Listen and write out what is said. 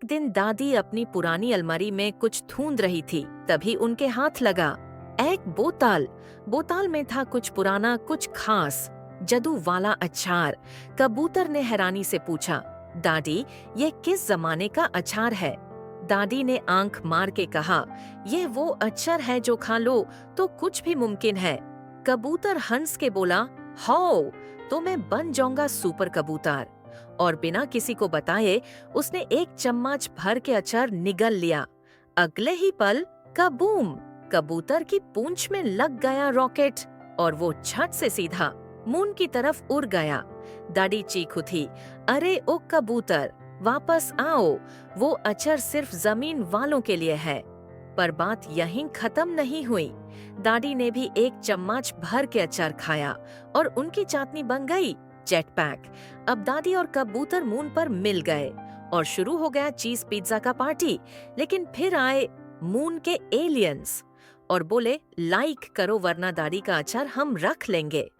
दिन दादी अपनी पुरानी अलमारी में कुछ ढूंढ रही थी, तभी उनके हाथ लगा एक बोतल। बोतल में था कुछ पुराना, कुछ खास, जादू वाला अचार। कबूतर ने हैरानी से पूछा, दादी, ये किस जमाने का अचार है? दादी ने आंख मार के कहा, ये वो अचार है जो खा लो तो कुछ भी मुमकिन है। कबूतर हंस के बोला, हो तो मैं बन जाऊंगा सुपर कबूतर। और बिना किसी को बताए उसने एक चम्मच भर के अचार निगल लिया। अगले ही पल कबूम, कबूतर की पूंछ में लग गया रॉकेट और वो झट से सीधा मून की तरफ उड़ गया। दादी चीख उठी, अरे ओ कबूतर, वापस आओ, वो अचार सिर्फ जमीन वालों के लिए है। पर बात यहीं खत्म नहीं हुई। दादी ने भी एक चम्मच भर के अचार खाया और उनकी चाटनी बन गई जेट पैक। अब दादी और कबूतर मून पर मिल गए और शुरू हो गया चीज पिज्जा का पार्टी। लेकिन फिर आए मून के एलियंस और बोले, लाइक करो वरना दादी का अचार हम रख लेंगे।